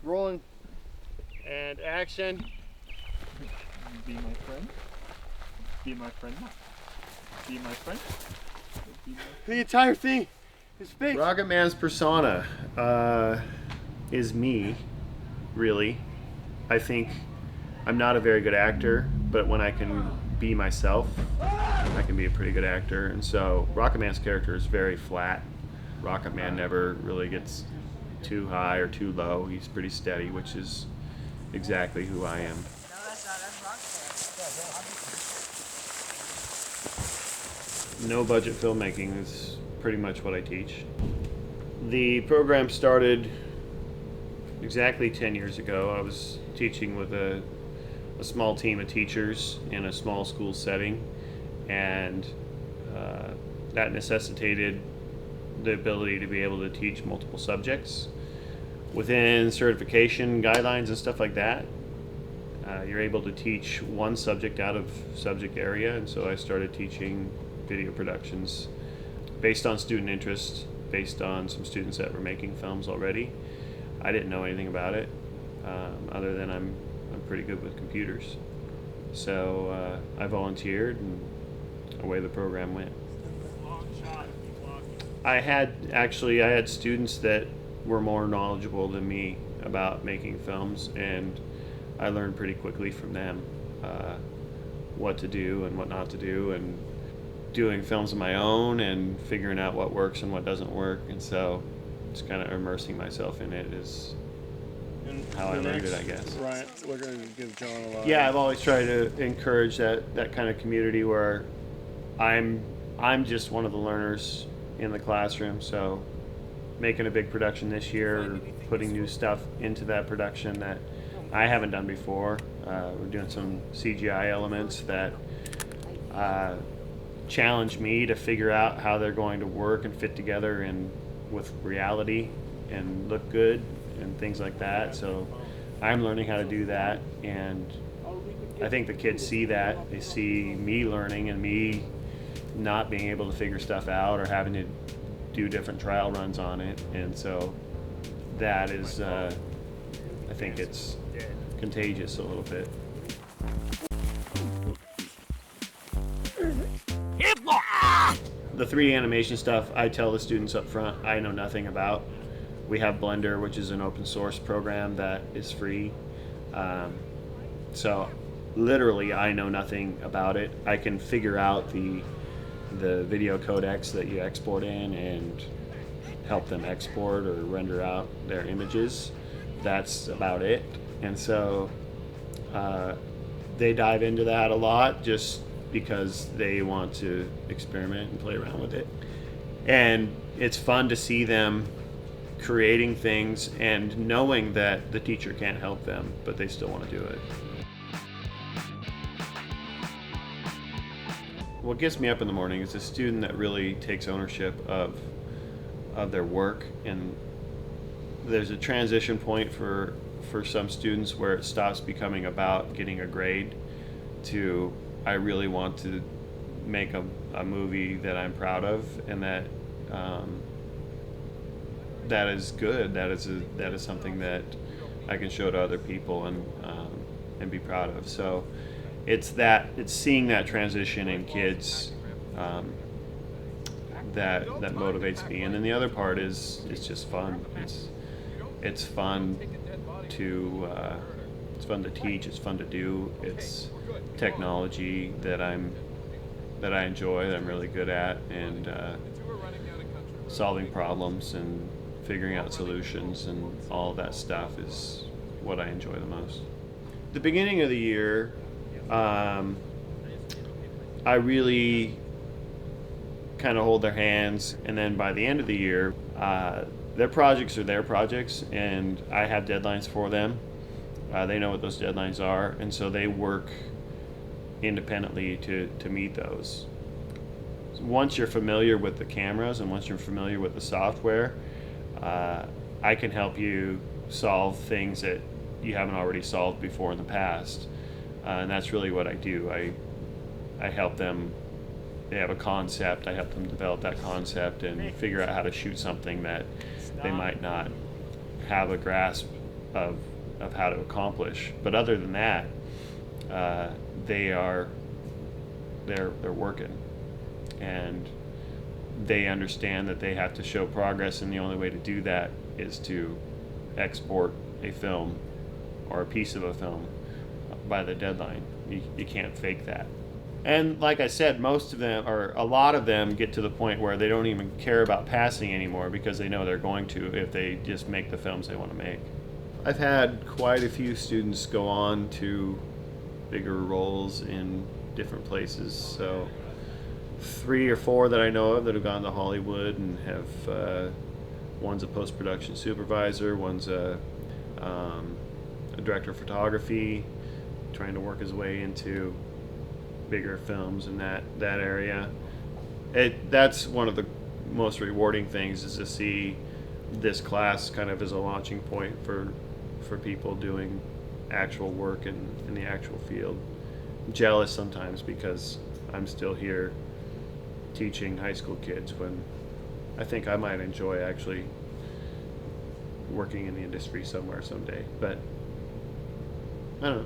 Rolling. And action. Be my friend. Be my friend. Be my friend. Be my... The entire thing is fake. Rocketman's persona is me, really. I think I'm not a very good actor, but when I can be myself, I can be a pretty good actor. And so Rocketman's character is very flat. Rocketman never really gets too high or too low. He's pretty steady, which is exactly who I am. No budget filmmaking is pretty much what I teach. The program started exactly 10 years ago. I was teaching with a small team of teachers in a small school setting, and that necessitated the ability to be able to teach multiple subjects. Within certification guidelines and stuff like that, you're able to teach one subject out of subject area, and so I started teaching video productions based on student interest, based on some students that were making films already. I didn't know anything about it, other than I'm pretty good with computers. So I volunteered, and away the program went. I had students that were more knowledgeable than me about making films, and I learned pretty quickly from them what to do and what not to do, and doing films of my own and figuring out what works and what doesn't work. And so just kind of immersing myself in it is how I learned it, I guess. Right, we're going to give John a lot. Yeah, I've always tried to encourage that kind of community where I'm just one of the learners in the classroom. So making a big production this year, putting new stuff into that production that I haven't done before. We're doing some CGI elements that challenge me to figure out how they're going to work and fit together and with reality and look good and things like that. So I'm learning how to do that, and I think the kids see that. They see me learning and me not being able to figure stuff out or having to do different trial runs on it. And so that is, I think it's contagious a little bit. The 3D animation stuff, I tell the students up front, I know nothing about. We have Blender, which is an open source program that is free. So literally, I know nothing about it. I can figure out the video codecs that you export in and help them export or render out their images. That's about it. And so they dive into that a lot just because they want to experiment and play around with it. And it's fun to see them creating things and knowing that the teacher can't help them, but they still want to do it. What gets me up in the morning is a student that really takes ownership of their work, and there's a transition point for some students where it stops becoming about getting a grade to I really want to make a movie that I'm proud of, and that that is good. That is something that I can show to other people and be proud of. So it's seeing that transition in kids that motivates me. And then the other part is it's just fun. It's fun to teach. It's fun to do. It's technology that I enjoy, that I'm really good at, and solving problems and figuring out solutions and all of that stuff is what I enjoy the most. The beginning of the year, I really kind of hold their hands, and then by the end of the year, their projects are their projects, and I have deadlines for them. They know what those deadlines are, and so they work independently to meet those. Once you're familiar with the cameras and once you're familiar with the software, I can help you solve things that you haven't already solved before in the past. And that's really what I do. I help them. They have a concept. I help them develop that concept and figure out how to shoot something that they might not have a grasp of how to accomplish. But other than that, they're working, and they understand that they have to show progress, and the only way to do that is to export a film or a piece of a film by the deadline. You can't fake that. And like I said, most of them, or a lot of them, get to the point where they don't even care about passing anymore because they know they're going to if they just make the films they want to make. I've had quite a few students go on to bigger roles in different places. So 3 or 4 that I know of that have gone to Hollywood and have, one's a post-production supervisor, one's a director of photography, trying to work his way into bigger films in that area. That's one of the most rewarding things, is to see this class kind of as a launching point for people doing actual work in the actual field. I'm jealous sometimes because I'm still here teaching high school kids when I think I might enjoy actually working in the industry somewhere someday. But I don't know.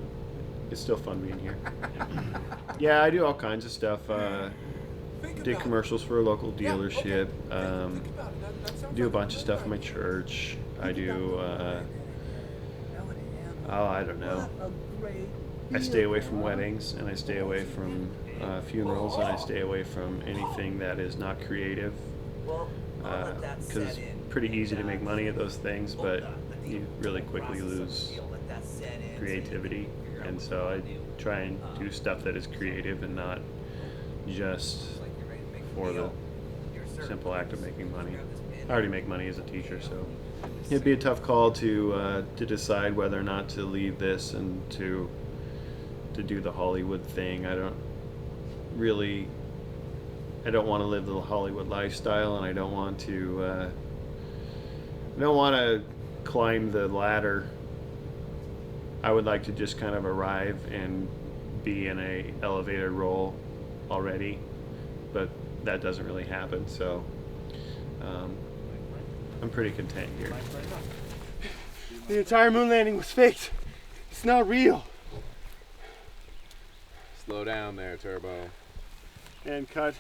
It's still fun being here. Yeah, I do all kinds of stuff. Did commercials for a local dealership. Do a bunch of stuff in my church. I do, I don't know. I stay away from weddings, and I stay away from funerals, and I stay away from anything that is not creative. Because it's pretty easy to make money at those things, but you really quickly lose creativity. And so I try and do stuff that is creative and not just for the simple act of making money. I already make money as a teacher, so it'd be a tough call to decide whether or not to leave this and to do the Hollywood thing. I don't want to live the Hollywood lifestyle, and I don't want to climb the ladder. I would like to just kind of arrive and be in a elevated role already, but that doesn't really happen, so I'm pretty content here. The entire moon landing was faked. It's not real. Slow down there, Turbo. And cut.